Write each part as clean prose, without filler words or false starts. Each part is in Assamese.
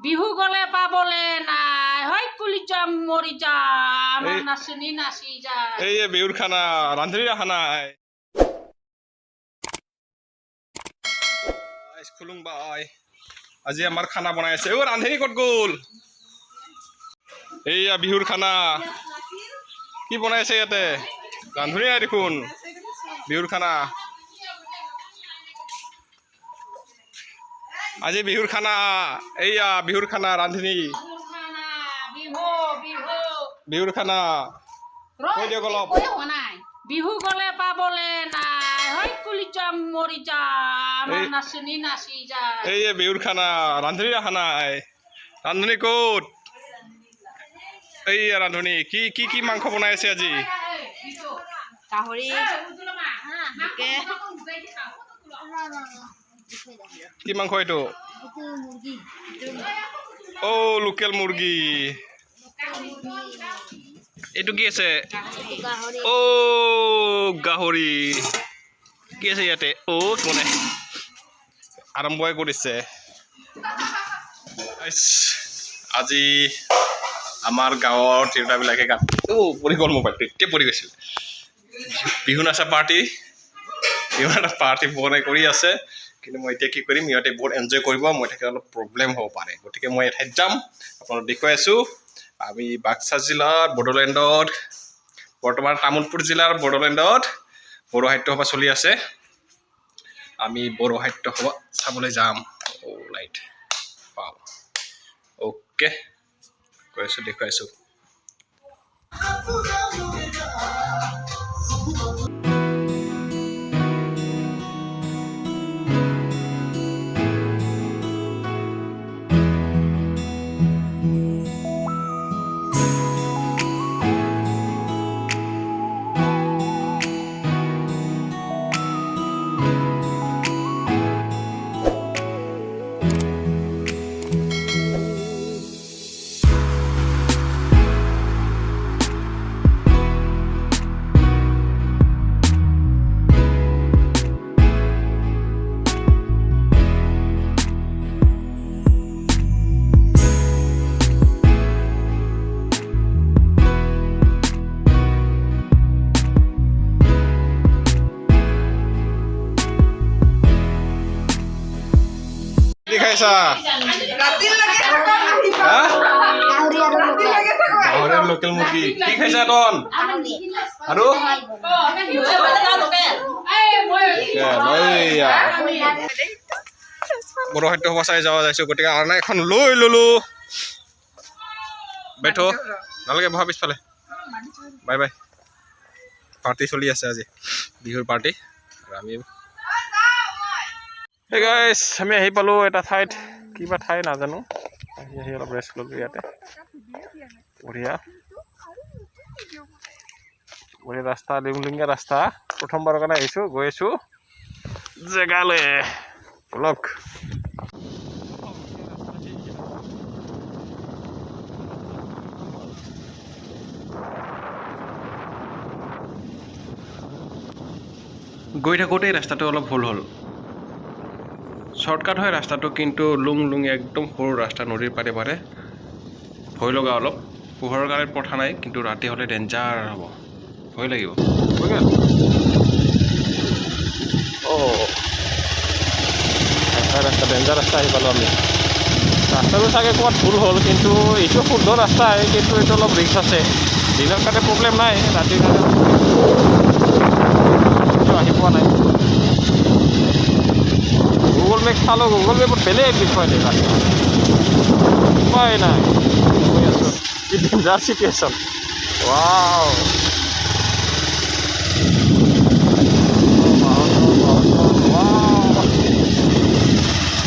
বিহু গলে পাবলে নাই হয় কুলি যাম মৰি যাম নাচনি নাচি যায় এই বিহুৰ খানা ৰান্ধনি ৰাখা নাই খুলুং বাই আজি আমাৰ খানা বনাই আছে ৰান্ধনি ক'ত গ'ল এইয়া বিহুৰ খানা কি বনাইছে ইয়াতে ৰান্ধনি নাই দেখোন বিহুৰ খানা আজি বিহুৰ খানা এইয়া বিহুৰ খানা ৰান্ধনি বিহুৰ খানা কৈ দিয়ক অলপ বিহু গলে পাবলে নাই হয় কুলি যাম মৰি যাম নাচনি নাচি যায় এই বিহুৰ খানা ৰান্ধনি ৰাখা নাই ৰান্ধনি ক'ত এইয়া ৰান্ধনি কি কি কি মাংস বনাই আছে আজি গাহৰি কি মাংস এইটো লোকেল মুৰ্গী এইটো কি আছে গাহৰি কি আছে ইয়াতে মানে আৰম্ভই কৰিছে আজি আমাৰ গাঁৱৰ তিৰোতাবিলাকে পৰি গ'ল মোবাইলটো এতিয়া পৰি গৈছিল বিহু নাচা পাৰ্টি ইমান এটা পাৰ্টি বনাই কৰি আছে কিন্তু মই এতিয়া কি কৰিম ইহঁতে বহুত এনজয় কৰিব মই থাকে অলপ প্ৰব্লেম হ'ব পাৰে গতিকে মই এঠাইত যাম আপোনালোক দেখুৱাই আছোঁ আমি বাক্সা জিলাৰ বড়োলেণ্ডত বৰ্তমান তামুলপুৰ জিলাৰ বড়োলেণ্ডত বড়ো সাহিত্য সভা চলি আছে আমি বড়ো সাহিত্য সভা চাবলৈ যাম লাইট পাওঁ অ'কে কৈ আছোঁ দেখুৱাইছোঁ লোকেল মুৰ্গী কি খাইছা তন আৰু বড়ো সাহিত্য সভা চাই যাব যাইছো গতিকে আৰনা এখন লৈ ললো বেঠো নালাগে বহা পিছফালে বাই বাই পাৰ্টি চলি আছে আজি বিহুৰ পাৰ্টি আৰু আমি Hey guys, আমি আহি পালো এটা ঠাইত কিবা ঠাই নাজানো আহি অলপ ৰেষ্ট ললো ইয়াতে বঢ়িয়া ৰাস্তা লিংলিংগা ৰাস্তা প্ৰথমবাৰৰ কাৰণে আহিছো গৈ আছো জেগালৈ ব্লক গৈ থাকোঁতে ৰাস্তাটো অলপ ভুল হ'ল শৰ্টকাট হয় ৰাস্তাটো কিন্তু লুং একদম সৰু ৰাস্তা নদীৰ পাৰে পাৰে ভয় লগা অলপ পোহৰৰ কাৰণে পথা নাই কিন্তু ৰাতি হ'লে ডেঞ্জাৰ হ'ব ভয় লাগিব ৰাস্তা ডেঞ্জাৰ ৰাস্তা আহি পালোঁ আমি ৰাস্তাটো চাগে ক'ৰবাত ভুল হ'ল কিন্তু এইটো শুদ্ধ ৰাস্তা আহে কিন্তু এইটো অলপ ৰিক্স আছে দিনৰ কাৰণে প্ৰব্লেম নাই ৰাতিৰ কাৰণে আহি পোৱা নাই গুগল মেপ চালোঁ গুগল মেপত বেলেগ দেখুৱাই দিয়ে উপায় নাই গৈ আছোঁ কি ডেঞ্জাৰ চিটুৱেশ্যন ৱাও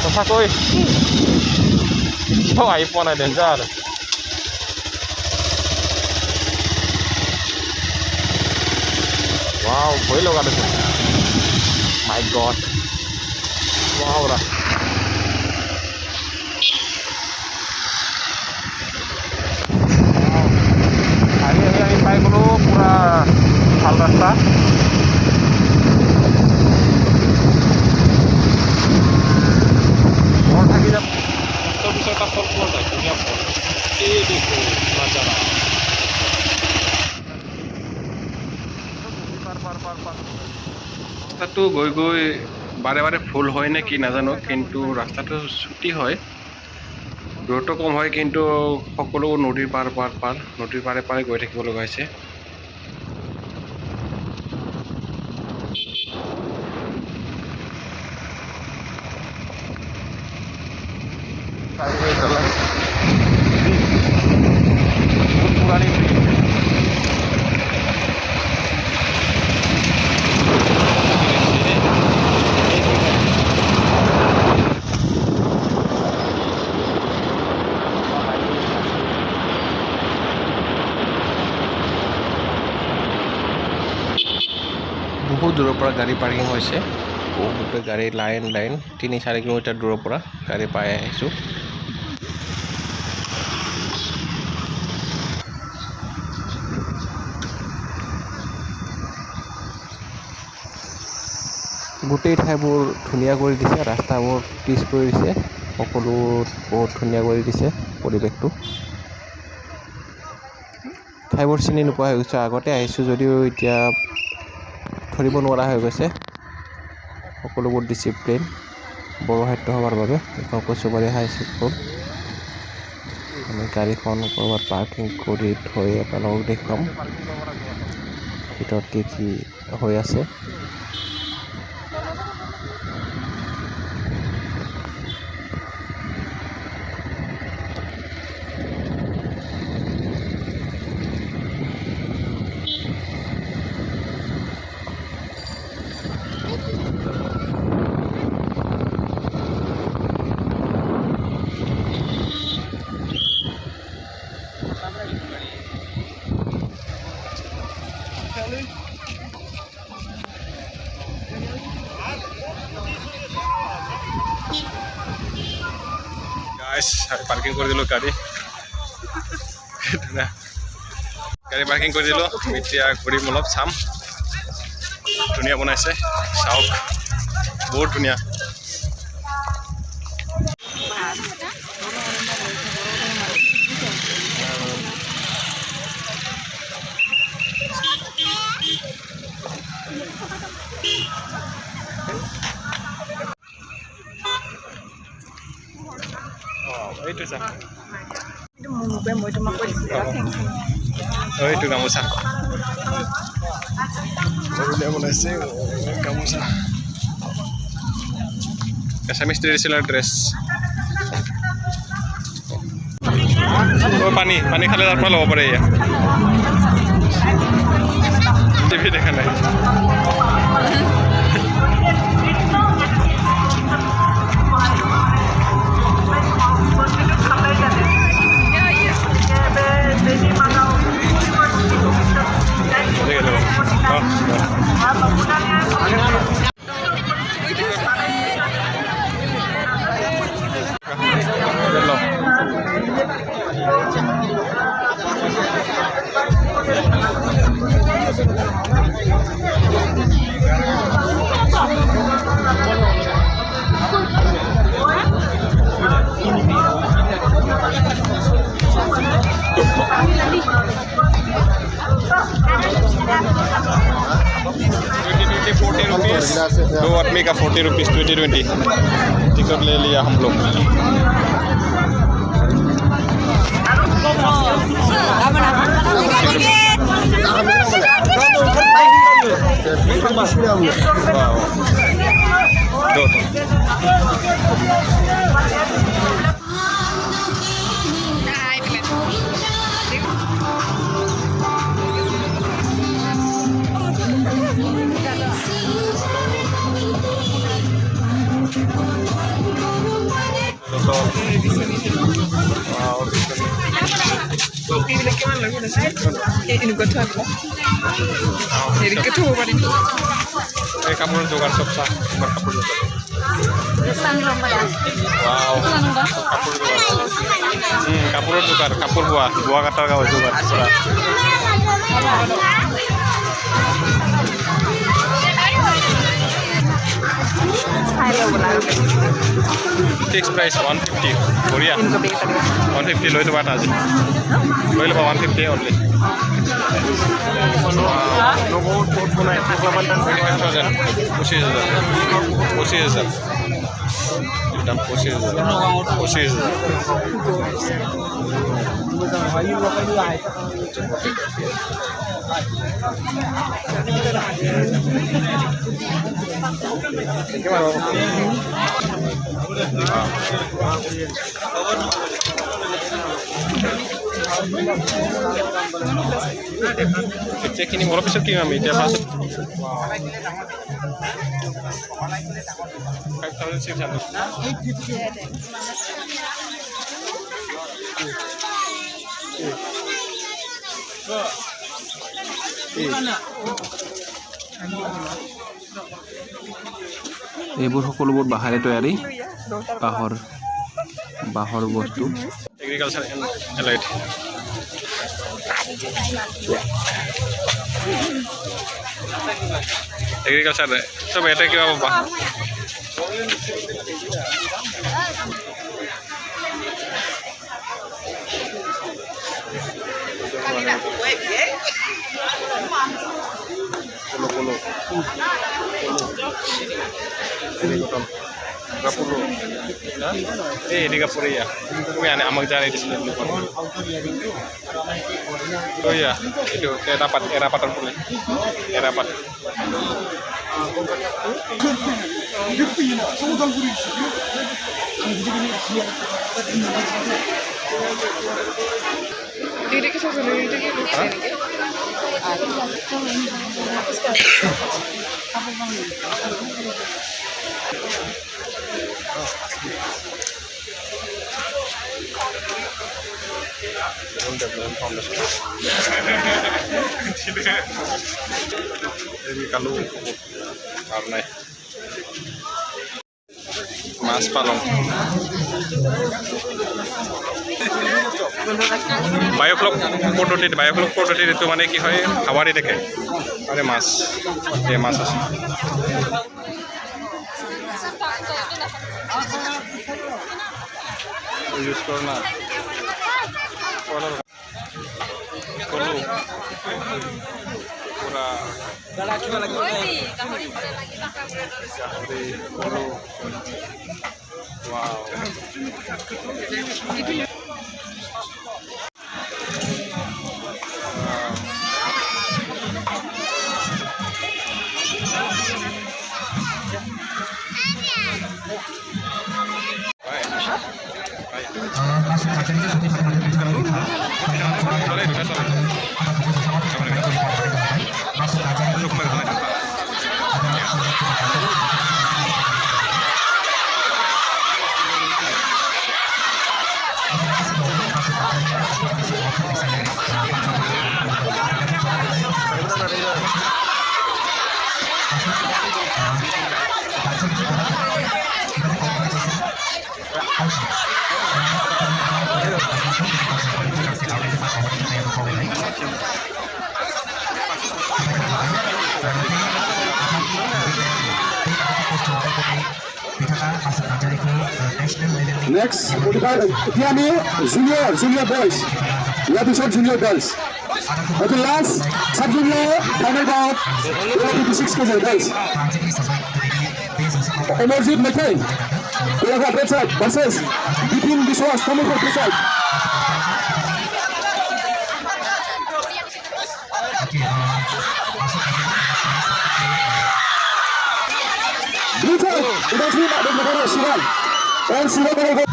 সঁচাকৈ কিয় আহি পোৱা নাই ডেঞ্জাৰ ৱাও ভয় লগা দেখোন মাই গড ৱাও ৰা আহি পাই গ'লো পুৰা ভাল ৰাস্তা ৰাস্তাটো গৈ গৈ বাৰে বাৰে ফুল হয় নে কি নাজানো, কিন্তু ৰাস্তাটো ছুটি হয়, দূৰত্ব কম হয়, কিন্তু সকলো নদীৰ পাৰ নদীৰ পাৰে পাৰে গৈ থাকিব লগা হৈছে। বহুত দূৰৰ পৰা গাড়ী পাৰ্কিং হৈছে, বহুতে গাড়ী লাইন 3-4 কিলোমিটাৰ দূৰৰ পৰা গাড়ী পাই আহিছোঁ। গোটেই ঠাইবোৰ ধুনীয়া কৰি দিছে, ৰাস্তাবোৰ পিচ কৰি দিছে, সকলো বহুত ধুনীয়া কৰি দিছে পৰিৱেশটো। ঠাইবোৰ চিনি নোপোৱা হৈ গৈছে, আগতে আহিছোঁ যদিও এতিয়া ধৰিব নোৱাৰা হৈ গৈছে। সকলোবোৰ ডিচিপ্লিন বড়ো সাহিত্য সভাৰ বাবে এখন কচুবাৰী হাইস্কুল। আমি গাড়ীখন ক'ৰবাত পাৰ্কিং কৰি থৈ আপোনালোকক দেখুৱাম ভিতৰত কি হৈ আছে। পাৰ্কিং কৰি দিলোঁ গাড়ী পাৰ্কিং কৰি দিলোঁ। এতিয়া ঘূৰিম, অলপ চাম। ধুনীয়া বনাইছে, চাওক, বহুত ধুনীয়া। এইটো গামোচা বনাইছে, গামোচা এছামিজ ট্ৰেডিশ্যনেল ড্ৰেছ। পানী খালে তাৰ পৰা ল'ব পাৰে। এয়া টিভি দেখা নাই। दो आदमी का 40 रुपीज़ 20 टिकट ले लिया हम लोग। কাপোৰৰ যোগাৰ চব চাহ কাপোৰৰ যোগাৰ, কাপোৰ বোৱা কাটাৰ যোগাৰ পুৰা। ফিক্স প্ৰাইচ 150 বঢ়িয়া 150 লৈ ল'বা আজি লৈ ল'বা 150 অনলি পঁচিছ হাজাৰ দাম 25,000 এতিয়া কিনিম অলপ পিছত কিনিম আমি এতিয়া ফাৰ্ষ্ট 5,600 এইবোৰ সকলোবোৰ বাঁহেৰে তৈয়াৰী বাঁহৰ বস্তু এগ্ৰিকালচাৰ এলাইট এগ্ৰিকালচাৰ চব এটা কিবা বাঁহ ini kapur ya, ini aneh amak jari di sini. Oh iya, itu rapat terpulih, rapat. Ini kalau karena Mas Palong biofloc পদ্ধতি itu মানে কি হয় হাৱাৰি দেখে আরে মাছ এই মাছ আছে ইউজ কর না কলো পুরা wow Next, Tiani, junior boys. We have to shot junior girls. Okay, last, sub-junior, final bout, 56 kg girls. Emerging McCain, we have a red side versus between this was Tamulpur this side. Blue side, it has been the Shivan. And Shivan will go.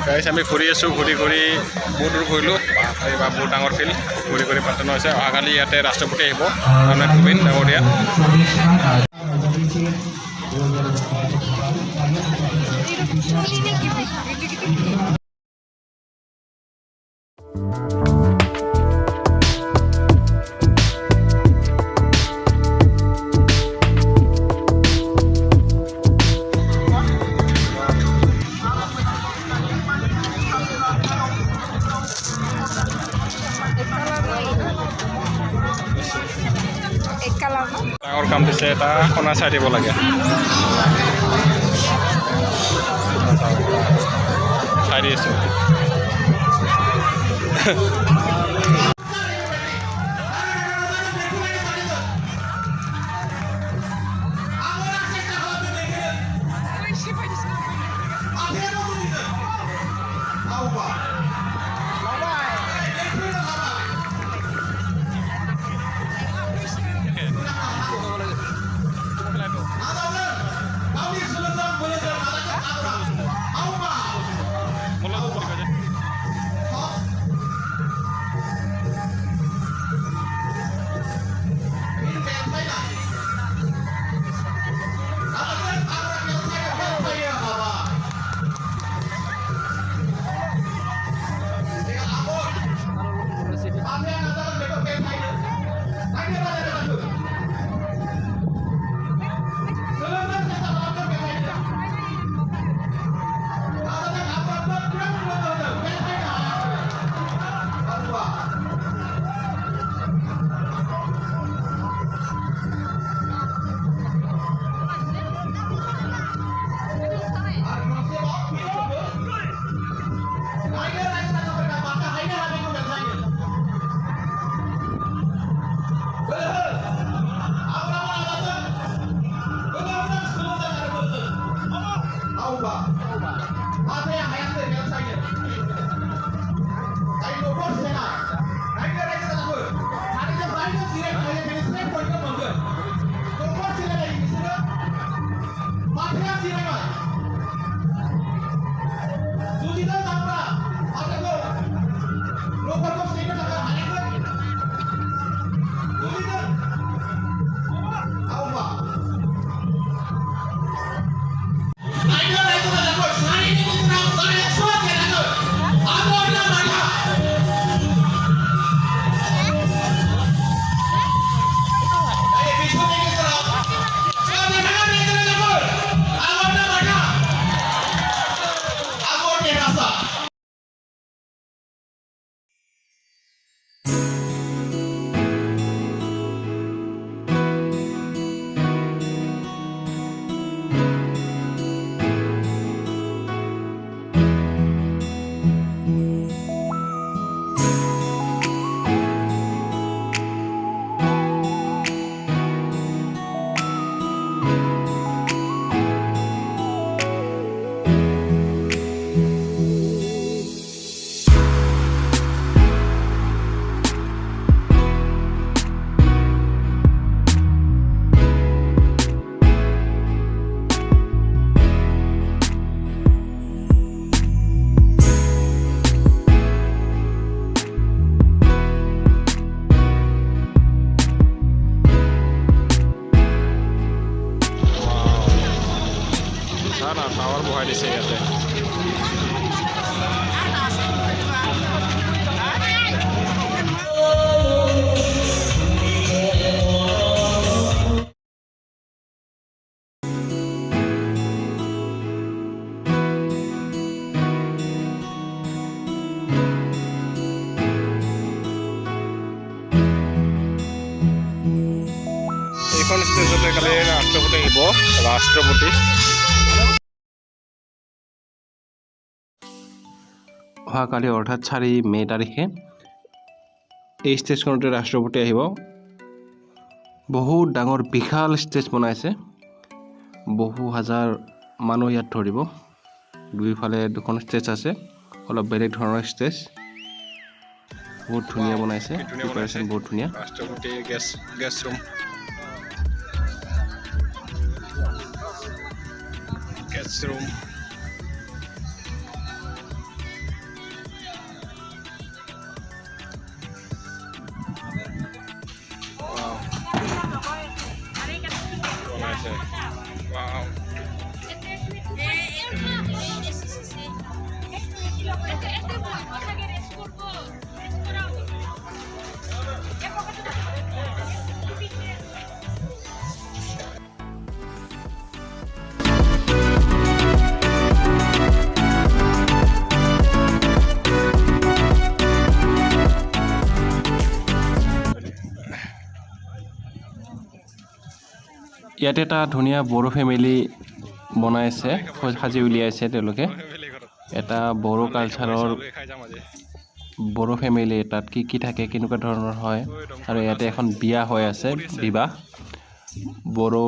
গাইছ আমি ঘূৰি আছোঁ ঘূৰি বহুত দূৰ ঘূৰিলোঁ এইবাৰ বহুত ডাঙৰ ফিল্ড ঘূৰি পাতানো হৈছে অহাকালি ইয়াতে ৰাষ্ট্ৰপতি আহিব ৰামনাথ কোবিন্দ ডাঙৰীয়া কাম দিছে এটা কোনা চাই দিব লাগে চাই দিছোঁ টাৱাৰ বহাই দিছে ইয়াতে এইখন ষ্টেজতে কালি ৰাষ্ট্ৰপতি আহিব ৰাষ্ট্ৰপতি অহাকালি অৰ্থাৎ 4 মে তাৰিখে এই ষ্টেজখনতে ৰাষ্ট্ৰপতি আহিব বহুত ডাঙৰ বিশাল ষ্টেজ বনাইছে বহু হাজাৰ মানুহ ইয়াত ধৰিব দুইফালে দুখন ষ্টেজ আছে অলপ বেলেগ ধৰণৰ ষ্টেজ বহুত ধুনীয়া বনাইছে প্ৰিপাৰেচন বহুত ধুনীয়া ৰাষ্ট্ৰপতি গেষ্ট ৰুম Wow. ইয়াতে এটা ধুনীয়া বড়ো ফেমিলি বনাইছে সাজি উলিয়াইছে তেওঁলোকে এটা বড়ো কালচাৰৰ বড়ো ফেমিলি তাত কি থাকে কেনেকুৱা ধৰণৰ হয় আৰু ইয়াতে এখন বিয়া হৈ আছে বিবাহ বড়ো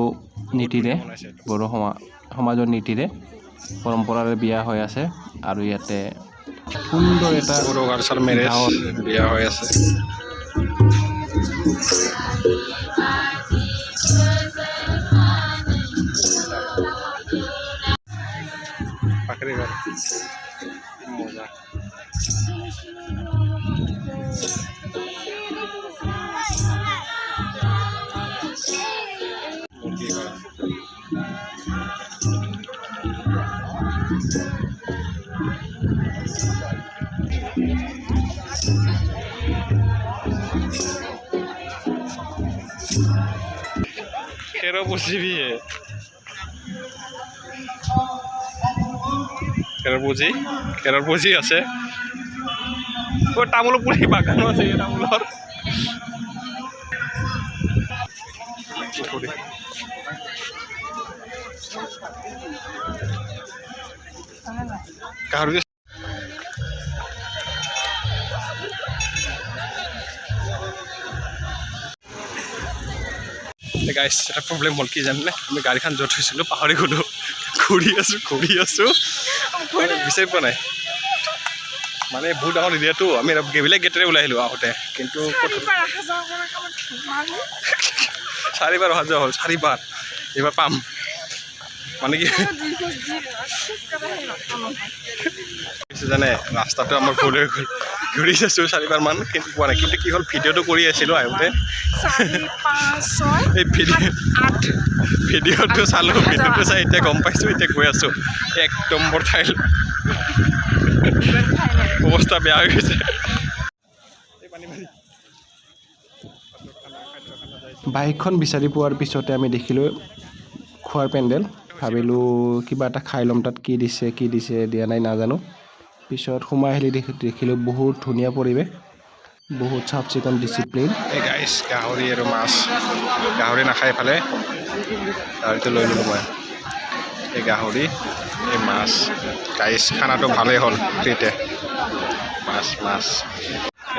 নীতিৰে বড়ো সমাজৰ নীতিৰে পৰম্পৰাৰে বিয়া হৈ আছে আৰু ইয়াতে সুন্দৰ এটা বড়ো কালচাৰ মেৰেজ বিয়া হৈ আছে পাখৰি ঘৰ মজা মুৰ্গী ঘৰ खेरो पूजी भी है खेर पूजी আছে তামোলপুৰ বাগানো আছে তামোলৰ গাহৰি গাইছ এটা প্ৰব্লেম হ'ল কি জানে আমি গাড়ীখন য'ত থৈছিলোঁ পাহৰি গ'লো ঘূৰি আছোঁ বিচাৰি পোৱা নাই মানে বহুত ডাঙৰ এৰিয়াটো আমি বেলেগ গেটেৰে ওলাই আহিলোঁ আহোঁতে কিন্তু 4বাৰ অহা যোৱা হ'ল 4বাৰ এইবাৰ পাম মানে কি জানে ৰাস্তাটো আমাৰ ভুল হৈ গ'ল ঘূৰি আছোঁ 4বাৰ মান কিন্তু পোৱা নাই কিন্তু কি হ'ল ভিডিঅ'টো কৰি আছিলোঁ আহোঁতে এই ভিডিঅ'টো চালোঁ ভিডিঅ'টো চাই এতিয়া গম পাইছোঁ এতিয়া গৈ আছোঁ 1 নম্বৰ ঠাই অৱস্থা বেয়া হৈ গৈছে বাইকখন বিচাৰি পোৱাৰ পিছতে আমি দেখিলোঁ খোৱাৰ পেণ্ডেল ভাবিলোঁ কিবা এটা খাই ল'ম তাত কি দিছে দিয়া নাই নাজানো পিছত সোমাই আহিলে দেখিলোঁ বহুত ধুনীয়া পৰিৱেশ বহুত চাফ চিকুণ ডিচিপ্লিন গাইছ গাহৰি আৰু মাছ গাহৰি নাখাই ফালে গাহৰিটো লৈ ল'লোঁ মই এই গাহৰি এই মাছ গাইছ খানাটো ভালেই হ'ল ফ্ৰীতে মাছ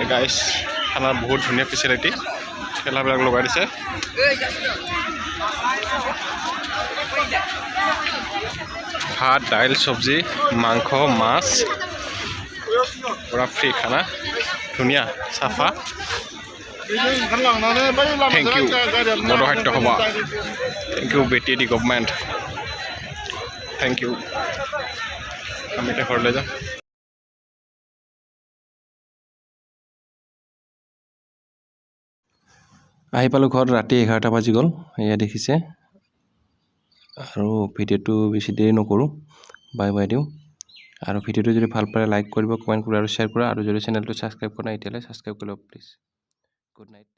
এই গাইছ খানাৰ বহুত ধুনীয়া ফেচিলিটি খেলাবিলাক লগাই দিছে ভাত দাইল চব্জি মাংস মাছ পুৰা ফ্ৰী খানা ধুনীয়া চাফা thank U Bodo Sahitya Sabha thank you BTD government thank you আমি এতিয়া ঘৰলৈ যাম আহি পালোঁ ঘৰত ৰাতি 11টা বাজি গ'ল এয়া দেখিছে আৰু ভিডিঅ'টো বেছি দেৰি নকৰোঁ বাই দিওঁ আৰু ভিডিঅ'টো যদি ভাল পায় লাইক কৰিব কমেণ্ট কৰিব আৰু শ্বেয়াৰ কৰা আৰু যদি চেনেলটো ছাবস্ক্ৰাইব কৰা নাই এতিয়ালৈ ছাবস্ক্ৰাইব কৰি লওক প্লিজ গুড নাইট